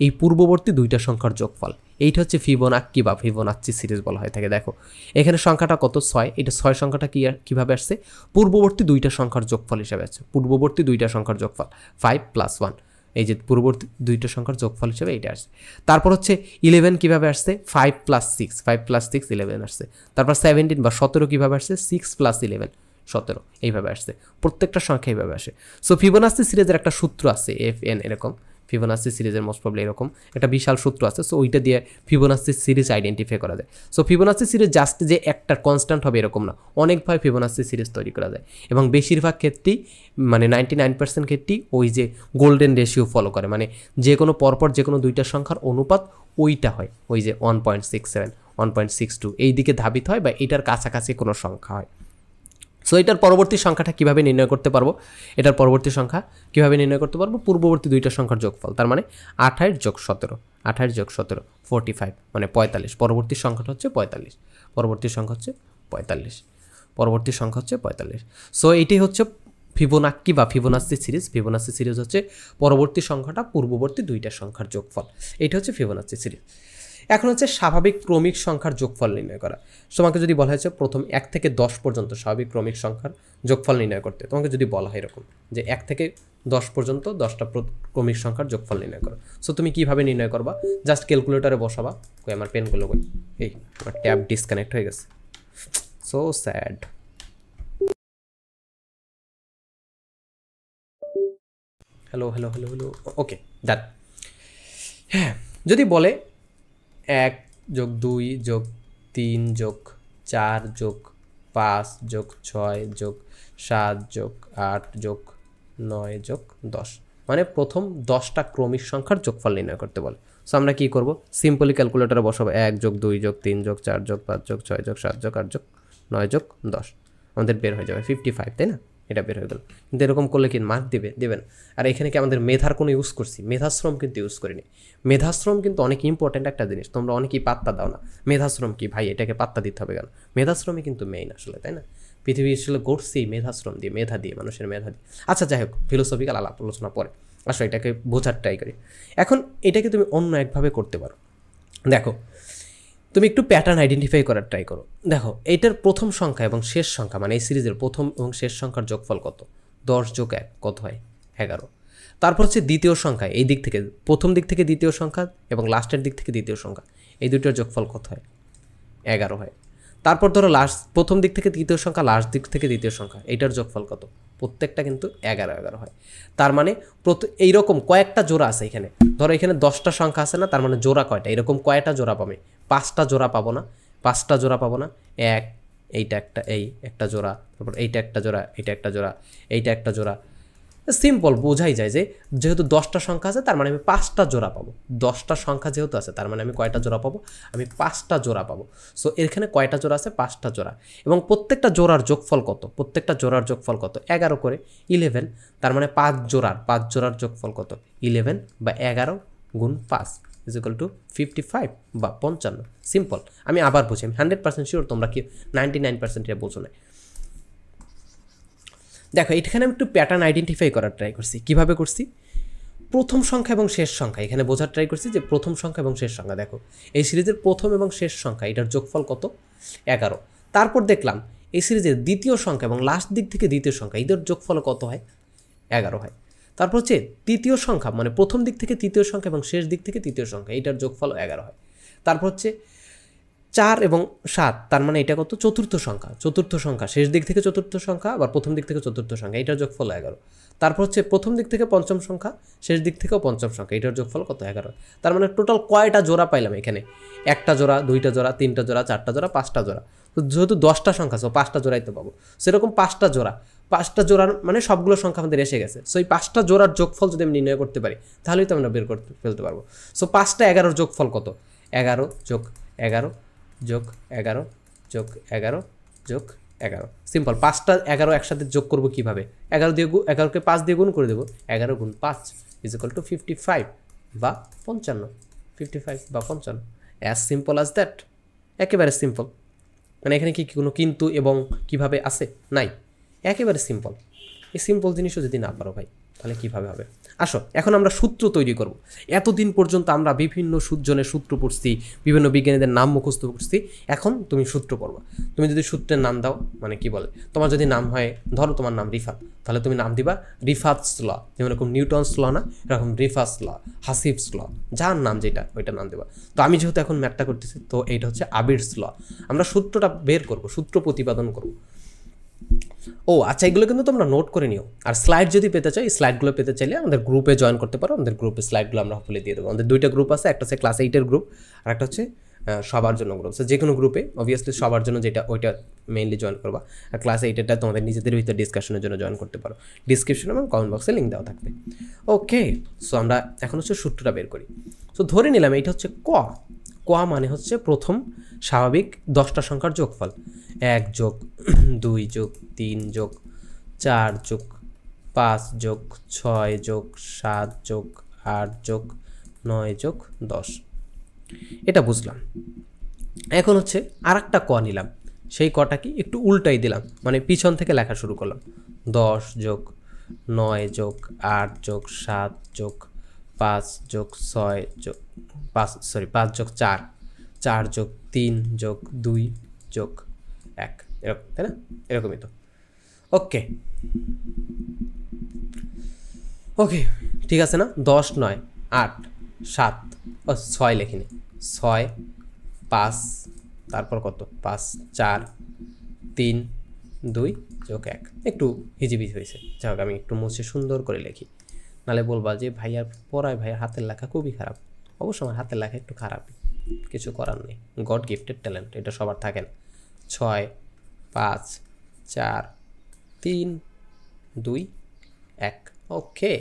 এই পূর্ববর্তী দুইটা সংখ্যার যোগফল, এইটা হচ্ছে ফিবোনাক্কি বা ফিবোনাচ্চি সিরিজ বলা হয়ে থাকে। দেখো এখানে সংখ্যাটা কত 6, এটা 6 সংখ্যাটা কীভাবে আসছে, পূর্ববর্তী দুইটা সংখ্যার যোগফল হিসাবে আসছে, পূর্ববর্তী দুইটা সংখ্যার যোগফল 5 + 1, এই যে পূর্ববর্তী দুইটা সংখ্যার যোগফল হিসেবে এইটা আসছে। তারপর হচ্ছে 11 কীভাবে আসছে, 5 + 6 5 + 6 11 আসছে। তারপর 17 বা 17 কীভাবে আসছে, 6 + 11 17, এইভাবে আসছে। প্রত্যেকটা সংখ্যা এইভাবে আসে। সো ফিবোনাচ্চি সিরিজের একটা সূত্র আছে FN, এরকম ফিবোনাচ্চি সিরিজের মোস্ট প্রবলি এরকম একটা বিশাল সূত্র আছে। সো ওইটা দিয়ে ফিবোনাচ্চি সিরিজ আইডেন্টিফাই করা যায়। সো ফিবোনাচ্চি সিরিজ জাস্ট যে একটা কনস্ট্যান্ট হবে এরকম না, অনেকভাবে ফিবোনাচ্চি সিরিজ তৈরি করা যায় এবং বেশিরভাগ ক্ষেত্রেই মানে 99% ক্ষেত্রেই ওই যে গোল্ডেন রেশিও ফলো করে, মানে যে কোনো পরপর যে কোনো দুইটা সংখ্যার অনুপাত ওইটা হয়, ওই যে 1.67 1.62 এই দিকে ধাবিত হয় বা এটার কাছাকাছি কোনো সংখ্যা হয়। সো এটার পরবর্তী সংখ্যাটা কীভাবে নির্ণয় করতে পারবো, এটার পরবর্তী সংখ্যা কীভাবে নির্ণয় করতে পারবো, পূর্ববর্তী দুইটা সংখ্যার যোগফল, তার মানে 28 + 17 28 + 17 45, মানে 45। পরবর্তী সংখ্যাটা হচ্ছে 45, পরবর্তী সংখ্যা হচ্ছে 45, পরবর্তী সংখ্যা হচ্ছে 45। সো এটি হচ্ছে ফিবোনাক্কি বা ফিবোনাচ্চি সিরিজ। ফিবোনাচ্চি সিরিজ হচ্ছে পরবর্তী সংখ্যাটা পূর্ববর্তী দুইটা সংখ্যার যোগফল, এটা হচ্ছে ফিবোনাচ্চি সিরিজ। এখন হচ্ছে স্বাভাবিক ক্রমিক সংখ্যার যোগফল নির্ণয় করা। তোমাকে যদি বলা হয়েছে প্রথম 1 থেকে 10 পর্যন্ত স্বাভাবিক ক্রমিক সংখ্যার যোগফল নির্ণয় করতে, তোমাকে যদি বলা হয় এরকম যে 1 থেকে 10 পর্যন্ত 10টা ক্রমিক সংখ্যার যোগফল নির্ণয় করো, সো তুমি কীভাবে নির্ণয় করবা? জাস্ট ক্যালকুলেটরে বসাবা। কই আমার পেনগুলো কই? এই আমার ট্যাব ডিসকানেক্ট হয়ে গেছে, so sad. Hello hello hello hello, okay done. হ্যাঁ, যদি বলে 1 যোগ 2 যোগ 3 যোগ 4 যোগ 5 যোগ 6 যোগ 7 যোগ 8 যোগ 9 যোগ 10, মানে প্রথম 10টা ক্রমিক সংখ্যার যোগফল নির্ণয় করতে বলে। সো আমরা কী করবো? সিম্পলি ক্যালকুলেটারে বসাবো 1 যোগ 2 যোগ 3 যোগ 4 যোগ 5 যোগ 6 যোগ 7 যোগ 8 যোগ 9 যোগ 10, আমাদের বের হয়ে যাবে 55, তাই না? এটা বের হয়ে গেল। কিন্তু এরকম করলে কি মার্ক দেবে না। আর এখানে কি আমাদের মেধার কোনো ইউজ করছি? মেধাশ্রম কিন্তু ইউজ করিনি। মেধাশ্রম কিন্তু অনেক ইম্পর্ট্যান্ট একটা জিনিস, তোমরা অনেকেই পাত্তা দাও না। মেধাশ্রম কি ভাই, এটাকে পাত্তা দিতে হবে কেন? মেধাশ্রমই কিন্তু মেইন আসলে, তাই না? পৃথিবী আসলে গড়ছি মেধাশ্রম দিয়ে, মেধা দিয়ে, মানুষের মেধা দিয়ে। আচ্ছা যাই হোক, ফিলোসফিক্যাল আলোচনা পরে, আসলে এটাকে বোঝার ট্রাই করি। এখন এটাকে তুমি অন্য একভাবে করতে পারো। দেখো, তুমি একটু প্যাটার্ন আইডেন্টিফাই করার ট্রাই করো। দেখো, এইটার প্রথম সংখ্যা এবং শেষ সংখ্যা, মানে এই সিরিজের প্রথম এবং শেষ সংখ্যার যোগফল কত? 10 যোগ 1 কত হয়? 11। তারপর হচ্ছে দ্বিতীয় সংখ্যা, এই দিক থেকে প্রথম দিক থেকে দ্বিতীয় সংখ্যা এবং লাস্টের দিক থেকে দ্বিতীয় সংখ্যা, এই দুটোর যোগফল কত হয়? 11 হয়। তারপর ধরো প্রথম দিক থেকে তৃতীয় সংখ্যা, লাস্ট দিক থেকে দ্বিতীয় সংখ্যা, এইটার যোগফল কত? প্রত্যেকটা কিন্তু 11 হয়। তার মানে এইরকম কয়েকটা জোড়া আছে এখানে। ধরো এখানে 10টা সংখ্যা আছে না, তার মানে জোড়া কয়টা? এরকম কয়টা জোড়া পাবে? 5টা জোড়া পাবো না? 5টা জোড়া পাবো না? এইটা একটা, এই একটা জোড়া, তারপর এইটা একটা জোড়া, এইটা একটা জোড়া, এইটা একটা জোড়া। সিম্পল, বোঝাই যায় যে যেহেতু 10টা সংখ্যা আছে তার মানে আমি 5টা জোড়া পাবো। 10টা সংখ্যা যেহেতু আছে তার মানে আমি কয়টা জোড়া পাবো? আমি 5টা জোড়া পাবো। সো এখানে কয়টা জোড়া আছে? 5টা জোড়া। এবং প্রত্যেকটা জোড়ার যোগফল কত? প্রত্যেকটা জোড়ার যোগফল কত? 11 করে 11। তার মানে 5 জোড়ার যোগফল কত? 11 বা 11 গুণ 5 ইজ ইকুয়াল টু 55 বা 55। সিম্পল। আমি আবার বুঝি, আমি 100% শিওর তোমরা কি 99% এটা বোঝো না। দেখো, এখানে আমি একটু প্যাটার্ন আইডেন্টিফাই করার ট্রাই করছি। কীভাবে করছি? প্রথম সংখ্যা এবং শেষ সংখ্যা এখানে বোঝার ট্রাই করছি যে প্রথম সংখ্যা এবং শেষ সংখ্যা। দেখো, এই সিরিজের প্রথম এবং শেষ সংখ্যা, এটার যোগফল কত? 11। তারপর দেখলাম এই সিরিজের দ্বিতীয় সংখ্যা এবং লাস্ট দিক থেকে দ্বিতীয় সংখ্যা, এদের যোগফল কত হয়? 11 হয়। তারপর হচ্ছে তৃতীয় সংখ্যা, মানে প্রথম দিক থেকে তৃতীয় সংখ্যা এবং শেষ দিক থেকে তৃতীয় সংখ্যা, এটার যোগফল 11 হয়। তারপর হচ্ছে 4 এবং 7, তার মানে এটা কত? চতুর্থ সংখ্যা, শেষ দিক থেকে চতুর্থ সংখ্যা, আবার প্রথম দিক থেকে চতুর্থ সংখ্যা, এটার যোগফল 11। তারপর হচ্ছে প্রথম দিক থেকে পঞ্চম সংখ্যা, শেষ দিক থেকেও পঞ্চম সংখ্যা, এটার যোগফল কত? 11। তার মানে টোটাল কয়টা জোড়া পাইলাম এখানে? একটা জোড়া, দুইটা জোড়া, তিনটা জোড়া, চারটা জোড়া, 5টা জোড়া। তো যেহেতু 10টা সংখ্যা, সো 5টা জোড়াই তো পাবো। সেরকম 5টা জোড়ার মানে সবগুলো সংখ্যা আমাদের এসে গেছে। সো এই 5টা জোড়ার যোগফল যদি আমি নির্ণয় করতে পারি তাহলেই তো আমরা বের করতে ফেলতে পারবো। সো 5টা 11-র যোগফল কত? 11 যোগ 11 যোগ 11 যোগ 11 যোগ 11। সিম্পল। 5টা 11 একসাথে যোগ করবো কীভাবে? 11কে 5 দিয়ে গুণ করে দেবো। 11 গুণ 5 ইজ ইকুয়াল টু 55 বা 55। 55 বা 55, অ্যাজ সিম্পল অ্যাজ দ্যাট। একেবারে সিম্পল। মানে এখানে কি কোনো কিন্তু এবং কিভাবে আছে? নাই, একেবারে সিম্পল। এই সিম্পল জিনিসও যদি না পারো ভাই, তাহলে কীভাবে হবে? আসো, এখন আমরা সূত্র তৈরি করব। এতদিন পর্যন্ত আমরা বিভিন্ন জনের সূত্র পড়ছি, বিভিন্ন বিজ্ঞানীদের নাম মুখস্থ করছি। এখন তুমি সূত্র পড়বা। তুমি যদি সূত্রের নাম দাও, মানে কি বলে, তোমার যদি নাম হয়, ধরো তোমার নাম রিফাত, তাহলে তুমি নাম দিবা রিফাতস ল। যেমন এরকম নিউটনস ল না, এরকম রিফাতস ল, হাসিবস ল, যার নাম যেটা ওইটা নাম দেবা। তো আমি যেহেতু এখন ম্যাথটা করতেছি, তো এইটা হচ্ছে আবির্স ল। আমরা সূত্রটা বের করব, সূত্র প্রতিপাদন করব। ও আচ্ছা, এগুলো কিন্তু তোমরা নোট করে নিও। আর স্লাইড যদি পেতে চাই, এই স্লাইডগুলো পেতে চাইলে আমাদের গ্রুপে জয়েন করতে পারো। আমাদের গ্রুপে স্লাইডগুলো আমরা হপলে দিয়ে দেবো। আমাদের 2টা গ্রুপ আছে, একটা হচ্ছে ক্লাস 8-এর গ্রুপ, আর একটা হচ্ছে সবার জন্য গ্রুপ। সো যে কোনো গ্রুপে অবভিয়াসলি সবার জন্য যেটা, ওইটা মেইনলি জয়েন করবা। আর ক্লাস 8-এরটা তোমাদের নিজেদের ভিতরে ডিসকাশনের জন্য জয়েন করতে পারো। ডিসক্রিপশন এবং কমেন্ট বক্সে লিঙ্ক দেওয়া থাকবে। ওকে, সো আমরা এখন হচ্ছে সূত্রটা বের করি। সো ধরে নিলাম এইটা হচ্ছে ক মানে হচ্ছে প্রথম স্বাভাবিক 10টা সংখ্যার যোগফল। 1 যোগ 2 যোগ 3 যোগ 4 যোগ 5 যোগ 6 যোগ 7 যোগ 8 যোগ 9 যোগ 10, এটা বুঝলাম। এখন হচ্ছে আর একটা ক নিলাম, সেই কটা কি একটু উল্টাই দিলাম, মানে পিছন থেকে লেখা শুরু করলাম। 10 যোগ 9 যোগ 8 যোগ 7 যোগ 5 যোগ 6 যোগ 5 যোগ 4, 4 যোগ 3 যোগ 2 যোগ 1, এরকম, তাই না? এরকমই তো। ওকে ওকে, ঠিক আছে না? 10 9 8 7, 6 লেখিনি, 6 5, তারপর কত, 5 4 3 2 যোগ 1, একটু হিজিবিজি হয়েছে। যাই হোক, আমি একটু মুছে সুন্দর করে লিখি, নাহলে বলবা যে ভাইয়ার পড়ায়, ভাইয়ার হাতের লেখা খুবই খারাপ। অবশ্য আমার হাতের লেখা একটু খারাপ, কিছু করার নেই, গড গিফটেড ট্যালেন্ট, এটা সবার থাকে না। 6 5 4 3 2 1, ওকে।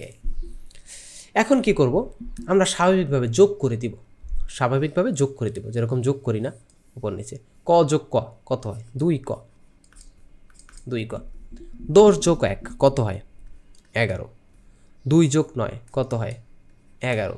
এখন কি করব, আমরা স্বাভাবিকভাবে যোগ করে দিব, স্বাভাবিকভাবে যোগ করে দিব, যেরকম যোগ করি না উপর নিচে। ক যোগ ক কত হয়? 2 ক, 2 ক। 10 যোগ 1 কত হয়? 11। 2 যোগ 9 কত হয়? 11।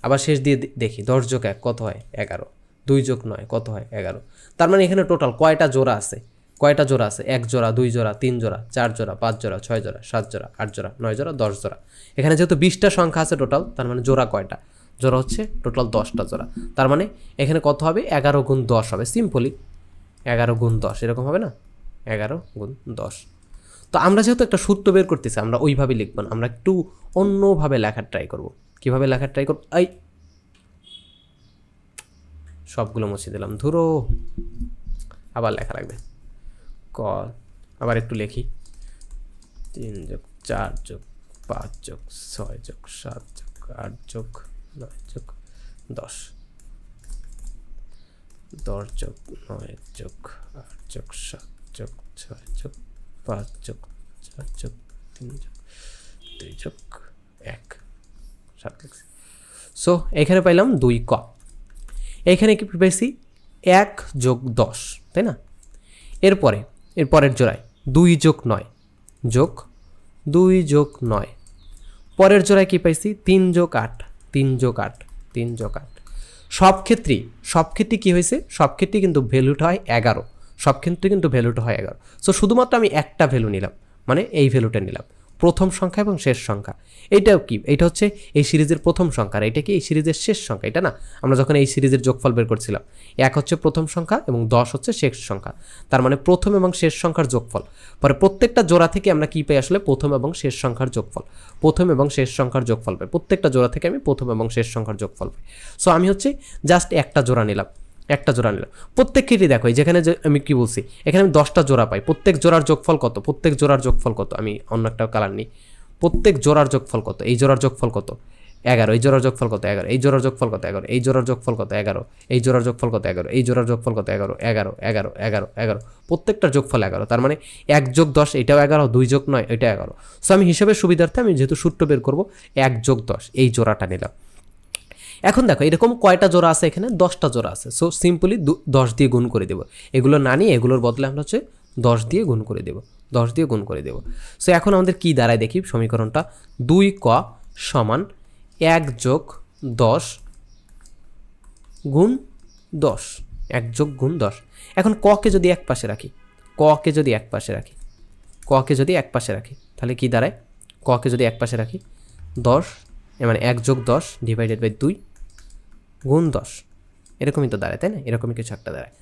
আবার শেষ দিয়ে দেখি, 10 যোগ 1 কত হয়? 11। 2 যোগ 9 কত হয়? 11। তার মানে এখানে টোটাল কয়টা জোড়া আছে? কয়টা জোড়া আছে? 1 জোড়া, 2 জোড়া, 3 জোড়া, 4 জোড়া, 5 জোড়া, 6 জোড়া, 7 জোড়া, 8 জোড়া, 9 জোড়া, 10 জোড়া। এখানে যেহেতু 20টা সংখ্যা আছে টোটাল, তার মানে জোড়া কয়টা? জোড়া হচ্ছে টোটাল 10টা জোড়া। তার মানে এখানে কত হবে? 11 গুণ 10 হবে, সিম্পলি 11 গুণ 10, এরকম হবে না? 11 গুণ 10। তো আমরা যেহেতু একটা সূত্র বের করতেছি, আমরা ওইভাবে লিখব না, আমরা একটু অন্যভাবে লেখার ট্রাই করব। কীভাবে লেখার ট্রাই করব? এই সবগুলো মুছে দিলাম, ধরো আবার লেখা লাগবে। ক, আবার একটু লিখি, 3 যোগ 4 যোগ 5 যোগ 6 যোগ 7 যোগ 8 যোগ 9 যোগ 10, 10 যোগ 9 যোগ 8 যোগ 7 যোগ 6 যোগ 5 যোগ 4 যোগ 3 যোগ 2 যোগ 1, 7 লিখছি। সো এখানে পাইলাম 2 ক। এখানে কি পেয়েছি? 1 যোগ 10, তাই না? এরপরের জোড়ায় 2 যোগ 9 যোগ 2 যোগ 9, পরের জোড়ায় কি পাইছি? 3 যোগ 8, 3 যোগ 8, 3 যোগ 8। সব ক্ষেত্রে কি হয়েছে? সব ক্ষেত্রে কিন্তু ভ্যালুটা হয় 11, সব ক্ষেত্রে কিন্তু ভ্যালুটা হয় 11। সো শুধুমাত্র আমি একটা ভ্যালু নিলাম, মানে এই ভ্যালুটা নিলাম, প্রথম সংখ্যা এবং শেষ সংখ্যা। এইটাও কি? এইটা হচ্ছে এই সিরিজের প্রথম সংখ্যা, এটা কি এই সিরিজের শেষ সংখ্যা, এটা না? আমরা যখন এই সিরিজের যোগফল বের করছিলাম, 1 হচ্ছে প্রথম সংখ্যা এবং 10 হচ্ছে শেষ সংখ্যা, তার মানে প্রথম এবং শেষ সংখ্যার যোগফল। পরে প্রত্যেকটা জোড়া থেকে আমরা কি পাই? আসলে প্রথম এবং শেষ সংখ্যার যোগফল, প্রথম এবং শেষ সংখ্যার যোগফল পাই। প্রত্যেকটা জোড়া থেকে আমি প্রথম এবং শেষ সংখ্যার যোগফল পাই। সো আমি হচ্ছে জাস্ট একটা জোড়া নিলাম, প্রত্যেক ক্ষেত্রে দেখো, যেখানে আমি কি বলছি, এখানে আমি 10টা জোড়া পাই। প্রত্যেক জোড়ার যোগফল কত? প্রত্যেক জোড়ার যোগফল কত? আমি অন্য একটা কালার নিই। প্রত্যেক জোড়ার যোগফল কত? এই জোড়ার যোগফল কত? 11। এই জোড়ার যোগফল কত? 11। এই জোড়ার যোগফল কত? 11। এই জোড়ার যোগফল কত? 11। এই জোড়ার যোগফল কত? 11। এই জোড়ার যোগফল কত? 11 11 11 11 11। প্রত্যেকটার যোগফল 11। তার মানে 1 যোগ 10 এটাও 11, 2 যোগ 9 এটা 11। সো আমি হিসাবের সুবিধার্থে আমি যেহেতু সূত্র বের করব, 1 যোগ 10 এই জোড়াটা নিলাম। এখন দেখো এরকম কয়টা জোড়া আছে? এখানে 10টা জোড়া আছে। সো সিম্পলি 10 দিয়ে গুণ করে দেবো, এগুলো না নিয়ে এগুলোর বদলে আমরা হচ্ছে 10 দিয়ে গুণ করে দেবো, 10 দিয়ে গুণ করে দেবো। সো এখন আমাদের কি দাঁড়ায় দেখি সমীকরণটা, 2 ক সমান 1 যোগ 10 গুণ 10, 1 যোগ গুণ 10। এখন ককে যদি এক পাশে রাখি, ককে যদি এক পাশে রাখি, ককে যদি এক পাশে রাখি, তাহলে কি দাঁড়ায়? ককে যদি এক পাশে রাখি, 10 মানে 1 যোগ 10 ডিভাইডেড বাই 2 গুণ 10, এরকমই তো দাঁড়ায়, তাই না? এরকমই কিছু একটা দাঁড়ায়।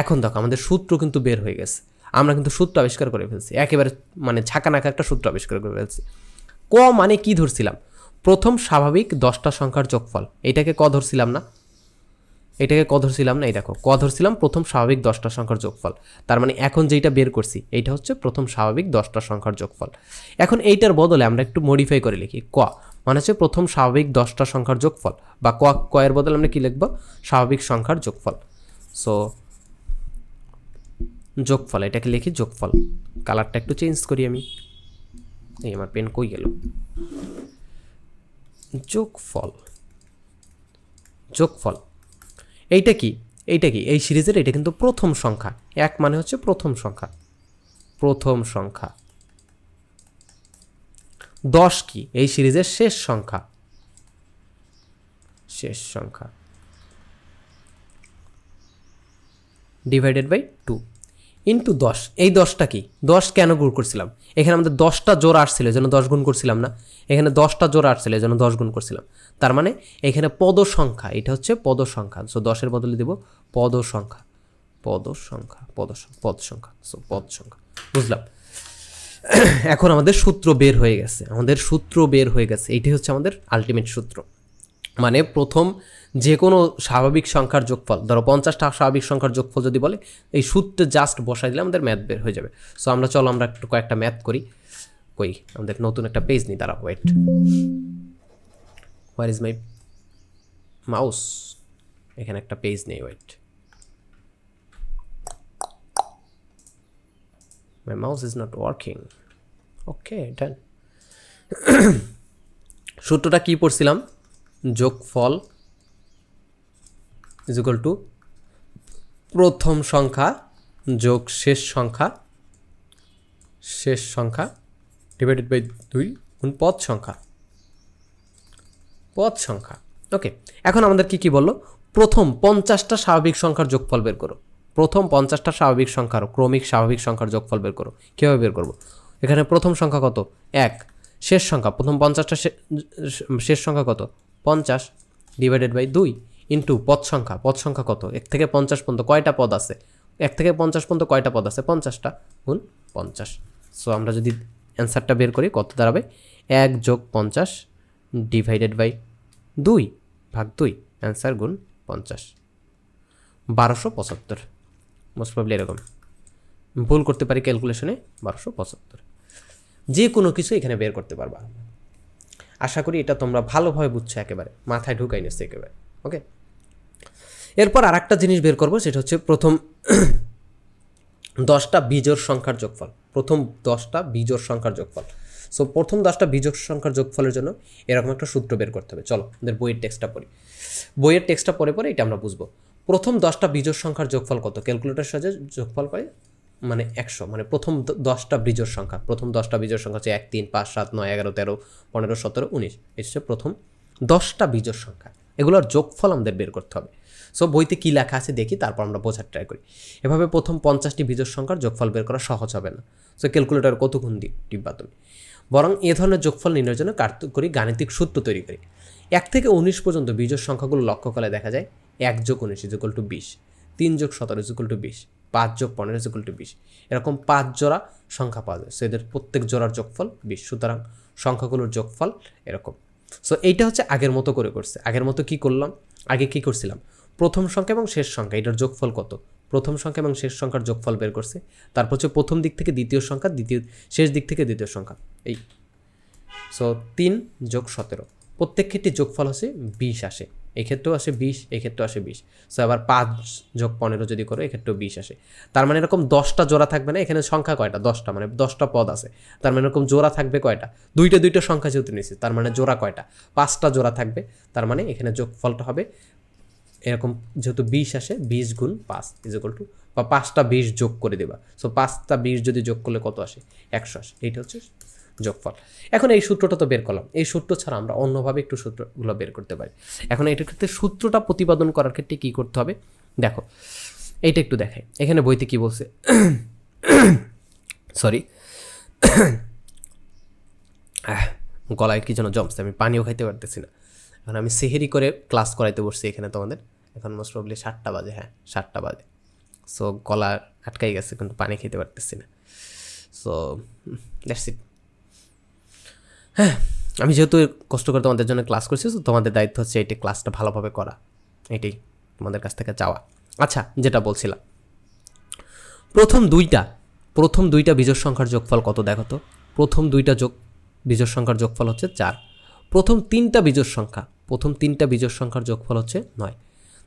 এখন দেখো আমাদের সূত্র কিন্তু বের হয়ে গেছে, আমরা কিন্তু সূত্র আবিষ্কার করে ফেলছি, একেবারে মানে ছাকানাকা একটা সূত্র আবিষ্কার করে ফেলছি। ক মানে কি ধরছিলাম? প্রথম স্বাভাবিক 10টা সংখ্যার যোগফল। এটাকে ক ধরছিলাম না? এটাকে ক ধরছিলাম না? এই দেখো, ক ধরছিলাম প্রথম স্বাভাবিক 10টা সংখ্যার যোগফল। তার মানে এখন যেটা বের করছি এইটা হচ্ছে প্রথম স্বাভাবিক 10টা সংখ্যার যোগফল। এখন এইটার বদলে আমরা একটু মডিফাই করে লিখি, ক মানে হচ্ছে প্রথম স্বাভাবিক 10টা সংখ্যার যোগফল, বা ক এর বদলে আমরা কি লিখব? স্বাভাবিক সংখ্যার যোগফল। সো যোগফল, এটাকে লিখি যোগফল। কালারটা একটু চেঞ্জ করি আমি, এই আমার পেন কই গেল? যোগফল, যোগফল এইটা কি? এইটা কি? এই সিরিজের এটা কিন্তু প্রথম সংখ্যা, 1 মানে হচ্ছে প্রথম সংখ্যা, প্রথম সংখ্যা। 10 কি? এই সিরিজের শেষ সংখ্যা, শেষ সংখ্যা, ডিভাইডেড বাই 2। ইন্টু 10, এই 10টা কি 10 কেন গুণ করছিলাম, এখানে আমাদের 10টা জোড়া আসছিল এই জন্য 10 গুণ করছিলাম না, এখানে 10টা জোড়া আসছিল এই জন্য 10 গুণ করছিলাম। তার মানে এখানে পদ সংখ্যা, এটা হচ্ছে পদ সংখ্যা, সো 10-এর বদলে দেব পদ সংখ্যা, পদ সংখ্যা, পদ সংখ্যা, সো পদ সংখ্যা। বুঝলাম। এখন আমাদের সূত্র বের হয়ে গেছে, এইটাই হচ্ছে আমাদের আলটিমেট সূত্র। মানে প্রথম যে কোনো স্বাভাবিক সংখ্যার যোগফল, ধরো 50টা স্বাভাবিক সংখ্যার যোগফল যদি বলে, এই সূত্রে জাস্ট বসাই দিলে আমাদের ম্যাথ বের হয়ে যাবে। সো আমরা একটু কয়েকটা ম্যাথ করি। আমাদের নতুন একটা পেজ নিই, তারা wait, where is my mouse, এখানে একটা পেজ নেই, wait, my mouse is not working. Okay, done. সূত্রটা কি পড়ছিলাম, যোগফল ইজ ইকুয়াল টু প্রথম সংখ্যা যোগ শেষ সংখ্যা ডিভাইডেড বাই 2 গুণ পদ সংখ্যা। ওকে, এখন আমাদের কি বললো, প্রথম 50টা স্বাভাবিক সংখ্যার যোগফল বের করো, প্রথম 50টা স্বাভাবিক সংখ্যার ক্রমিক স্বাভাবিক সংখ্যার যোগফল বের করো। কীভাবে বের করবো, এখানে প্রথম সংখ্যা কত 1, শেষ সংখ্যা প্রথম 50টা শেষ সংখ্যা কত 50 ডিভাইডেড বাই 2 ইন্টু পদ সংখ্যা কত 1 থেকে 50 পর্যন্ত কয়টা পদ আছে, 1 থেকে 50 পর্যন্ত কয়টা পদ আছে 50টা, গুণ 50। সো আমরা যদি অ্যান্সারটা বের করি কত দাঁড়াবে, 1 যোগ 50 ডিভাইডেড বাই 2 ভাগ 2, অ্যান্সার গুণ 50, 1275। মোস্ট প্রবলি এরকম, ভুল করতে পারি ক্যালকুলেশনে, 1275। যে কোনো কিছু এখানে বের করতে পারবা। আশা করি এটা তোমরা ভালোভাবে বুঝছো, একেবারে মাথায় ঢুকাই নিচ্ছে একেবারে। ওকে, এরপর আর একটা জিনিস বের করবো, সেটা হচ্ছে প্রথম 10টা বিজোড় সংখ্যার যোগফল, সো প্রথম 10টা বিজোড় সংখ্যার যোগফলের জন্য এরকম একটা সূত্র বের করতে হবে। চলো আমাদের বইয়ের টেক্সটটা পরে এটা আমরা বুঝবো। প্রথম 10টা বিজোড় সংখ্যার যোগফল কত, ক্যালকুলেটর সাহায্যে যোগফল পাই, মানে 100, মানে প্রথম 10টা বিজোড় সংখ্যা হচ্ছে 1, 3, 5, 7, 9, 11, 13, 15, 17, 19, এই হচ্ছে প্রথম 10টা বিজোড় সংখ্যা, এগুলোর যোগফল আমাদের বের করতে হবে। সো বইতে কী লেখা আছে দেখি, তারপর আমরা বোঝার ট্রাই করি। এভাবে প্রথম 50টি বিজোড় সংখ্যার যোগফল বের করা সহজ হবে না, সো ক্যালকুলেটর কতক্ষণ টিপবা তুমি, বরং এ ধরনের যোগফল নির্ণয়ের জন্য কার্যকরী গাণিতিক সূত্র তৈরি করি। 1 থেকে 19 পর্যন্ত বিজোড় সংখ্যাগুলো লক্ষ্য করলে দেখা যায় 1 যোগ 19 ইজ ইকুয়াল টু 20, 3 যোগ 17 ইজ ইকুয়াল টু 20, 5 যোগ 15 ইজ ইকুয়াল টু 20, এরকম 5 জোড়া সংখ্যা পাওয়া যায়। সো এদের প্রত্যেক জোড়ার যোগফল 20, সুতরাং সংখ্যাগুলোর যোগফল এরকম। সো এইটা হচ্ছে আগের মতো করছে। আগের মতো কি করলাম, আগে কি করছিলাম, প্রথম সংখ্যা এবং শেষ সংখ্যা এটার যোগফল কত, প্রথম সংখ্যা এবং শেষ সংখ্যার যোগফল বের করছে। তারপর হচ্ছে প্রথম দিক থেকে দ্বিতীয় সংখ্যা, শেষ দিক থেকে দ্বিতীয় সংখ্যা, এই। সো 3 যোগ 17, প্রত্যেক ক্ষেত্রে যোগফল হচ্ছে 20 আসে, এই ক্ষেত্রেও আসে 20, এই ক্ষেত্রেও আসে 20। সো আবার 5 যোগ 15 যদি করো, এক্ষেত্রেও 20 আসে। তার মানে এরকম 10টা জোড়া থাকবে না, এখানে সংখ্যা কয়টা 10টা, মানে 10টা পদ আছে। তার মানে এরকম জোড়া থাকবে কয়টা, দুইটা সংখ্যা যেহেতু নিয়েছি, তার মানে জোড়া কয়টা 5টা জোড়া থাকবে। তার মানে এখানে যোগফলটা হবে এরকম, যেহেতু 20 আসে 20 গুণ 5 ইজ ইকুয়াল টু, বা 5টা 20 যোগ করে দেবা। সো 5টা 20 যদি যোগ করলে কত আসে, 100 আসে। এইটা হচ্ছে যোগফল। এখন এই সূত্রটা তো বের করলাম, এই সূত্র ছাড়া আমরা অন্যভাবে একটু সূত্রগুলো বের করতে পারি। এখন এটার ক্ষেত্রে সূত্রটা প্রতিপাদন করার ক্ষেত্রে কী করতে হবে, দেখো এইটা একটু দেখাই। এখানে বইতে কি বলছে, সরি গলায় কি যেন জমছে, আমি পানিও খাইতে পারতেছি না। এখন আমি সেহেরি করে ক্লাস করাইতে বসছি এখানে তোমাদের, এখন মোস্ট প্রবলি 7টা বাজে, হ্যাঁ 7টা বাজে। সো গলা আটকাই গেছে, কিন্তু পানি খেতে পারতেছি না। So that's it. হ্যাঁ, আমি যেহেতু কষ্ট করে তোমাদের জন্য ক্লাস করছি, তো তোমাদের দায়িত্ব হচ্ছে এইটি ক্লাসটা ভালোভাবে করা, এটাই তোমাদের কাছ থেকে চাওয়া। আচ্ছা, যেটা বলছিলাম, প্রথম দুইটা বিজোড় সংখ্যার যোগফল কত দেখো তো। প্রথম 2টা বিজোড় সংখ্যার যোগফল হচ্ছে 4। প্রথম 3টা বিজোড় সংখ্যার যোগফল হচ্ছে 9।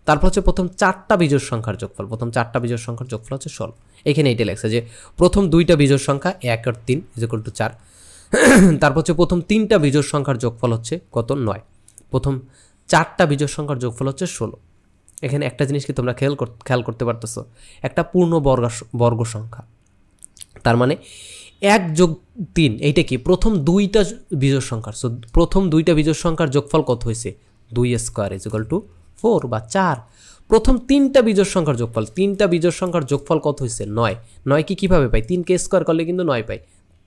তারপর হচ্ছে প্রথম 4টা বিজোড় সংখ্যার যোগফল, হচ্ছে 16। এখানে এইটা লেখছে যে প্রথম 2টা বিজোড় সংখ্যা 1 আর 3 ইজ ইকুয়াল টু 4। তারপর হচ্ছে প্রথম 3টা বিজোড় সংখ্যার যোগফল হচ্ছে কত, 9। প্রথম 4টা বিজোড় সংখ্যার যোগফল হচ্ছে 16। এখানে একটা জিনিস কি তোমরা খেয়াল করতে পারতেছো, একটা পূর্ণ বর্গ সংখ্যা, তার মানে 1 যোগ 3 এইটা কি প্রথম 2টা বিজোড় সংখ্যার। সো প্রথম 2টা বিজোড় সংখ্যার যোগফল কত হয়েছে, 2 স্কোয়ার ইজ ইকুয়াল টু 4 বা 4। প্রথম 3টা বিজোড় সংখ্যার যোগফল, 3টা বিজোড় সংখ্যার যোগফল কত হয়েছে 9। 9 কি কীভাবে পাই, 3কে স্কোয়ার করলে কিন্তু 9 পাই,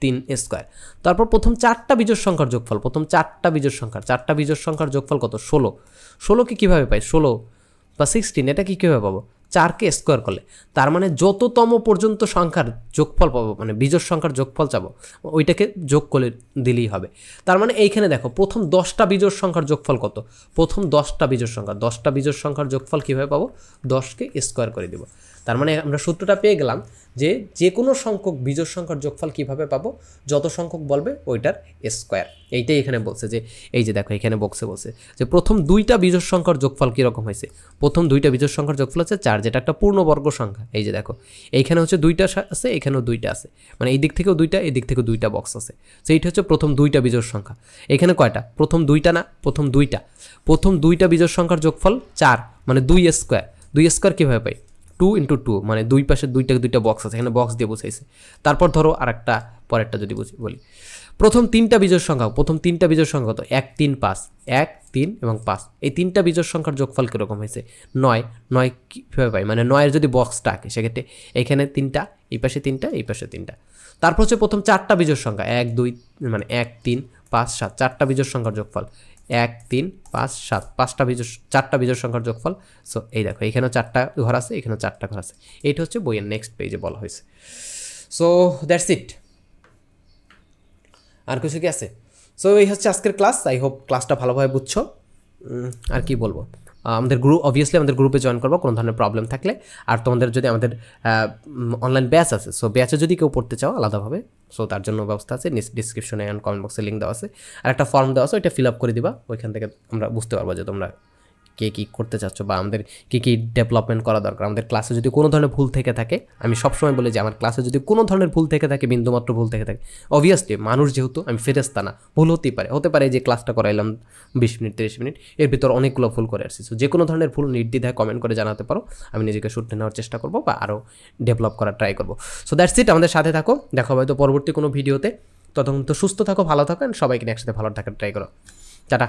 3 স্কোয়ার। তারপর প্রথম 4টা বিজোড় সংখ্যার যোগফল, প্রথম 4টা বিজোড় সংখ্যার যোগফল কত 16। 16কে কীভাবে পাই, 16 বা 16, এটা কি কীভাবে পাবো, 4কে স্কোয়ার করলে। তার মানে যততম পর্যন্ত সংখ্যার যোগফল পাবো, মানে বিজোড় সংখ্যার যোগফল চাবো, ওইটাকে যোগ করে দিলেই হবে। তার মানে এইখানে দেখো প্রথম 10টা বিজোড় সংখ্যার যোগফল কত, প্রথম 10টা বিজোড় সংখ্যার যোগফল কীভাবে পাবো, 10কে স্কোয়ার করে দেবো। তার মানে আমরা সূত্রটা পেয়ে গেলাম যে কোনো সংখ্যক বিজোড় সংখ্যার যোগফল কীভাবে পাবো, যত সংখ্যক বলবে ওইটার স্কোয়ার। এইটাই এখানে বলছে যে, এই যে দেখো এখানে বক্সে বলছে যে প্রথম 2টা বিজোড় সংখ্যার যোগফল কীরকম হয়েছে, প্রথম 2টা বিজোড় সংখ্যার যোগফল হচ্ছে 4, যেটা একটা পূর্ণবর্গ সংখ্যা। এই যে দেখো এইখানে হচ্ছে 2টা আছে, এখানেও 2টা আছে, মানে এই দিক থেকেও 2টা, এই দিক থেকেও 2টা বক্স আছে। তো এইটা হচ্ছে প্রথম 2টা বিজোড় সংখ্যা। এখানে কয়টা, প্রথম 2টা না, প্রথম 2টা। প্রথম 2টা বিজোড় সংখ্যার যোগফল 4, মানে 2 স্কোয়ার। 2 স্কোয়ার কীভাবে পাই, 2 × 2, মানে দুই পাশে দুইটা বক্স আছে, এখানে বক্স দিয়ে বুঝাইছে। তারপর ধরো আরেকটা, পরেরটা যদি বলি, প্রথম 3টা বিজোড় সংখ্যা, প্রথম 3টা বিজোড় সংখ্যা কত, 1, 3, 5, 1, 3 এবং 5। এই 3টা বিজোড় সংখ্যার যোগফল কীরকম হয়েছে 9। 9 কীভাবে পাই, মানে 9-এর যদি বক্সটা আঁকে সেক্ষেত্রে এখানে 3টা, এই পাশে 3টা, এই পাশে 3টা। তারপর হচ্ছে প্রথম 4টা বিজোড় সংখ্যা, 1, 2, মানে 1, 3, 5, 7, 4টা বিজোড় সংখ্যার যোগফল 1, 3, 5, 7, 4টা বিজোড় সংখ্যার যোগফল। সো এই দেখো এখানেও 4টা ঘর আছে, এখানেও 4টা ঘর আছে। এইটা হচ্ছে বইয়ের নেক্সট পেজে বলা হয়েছে। So that's it. আর কিছু কি আছে? সো এই হচ্ছে আজকের ক্লাস। আই হোপ ক্লাসটা ভালোভাবে বুঝছো। আর কি বলবো, আমাদের অবভিয়াসলি আমাদের গ্রুপে জয়েন করবো কোনো ধরনের প্রবলেম থাকলে। আর তোমাদের যদি আমাদের অনলাইন ব্যাচ আছে, সো ব্যাচে যদি কেউ পড়তে চাও আলাদাভাবে, সো তার জন্য ব্যবস্থা আছে, ডিসক্রিপশনে অ্যান্ড কমেন্ট বক্সে লিঙ্ক দেওয়া আছে। আর একটা ফর্ম দেওয়া আছে, ওইটা ফিল আপ করে দিবা। ওইখান থেকে আমরা বুঝতে পারবো যে তোমরা কে কী করতে চাচ্ছ বা আমাদের কী কী ডেভেলপমেন্ট করা দরকার। আমাদের ক্লাসে যদি কোনো ধরনের ভুল থেকে থাকে, আমি সবসময় বলি যে আমার ক্লাসে যদি কোনো ধরনের ভুল থেকে থাকে, বিন্দুমাত্র ভুল থেকে থাকে, অবভিয়াসলি মানুষ যেহেতু, আমি ফেরেশতা না, ভুল হতে পারে যে ক্লাসটা করাইলাম 20 মিনিট 30 মিনিট, এর ভিতর অনেকগুলো ভুল করে আসছি। সো যে কোনো ধরনের ভুল নির্দ্বিধায় কমেন্ট করে জানাতে পারো, আমি নিজেকে শুধরে নেওয়ার চেষ্টা করবো বা আরও ডেভেলপ করার ট্রাই করবো। সো দ্যাটস ইট, আমাদের সাথে থাকো, দেখা হয়তো পরবর্তী কোনো ভিডিওতে। ততক্ষণ তো সুস্থ থাকো, ভালো থাকো, সবাইকে একসাথে ভালো থাকার ট্রাই করো। টাটা।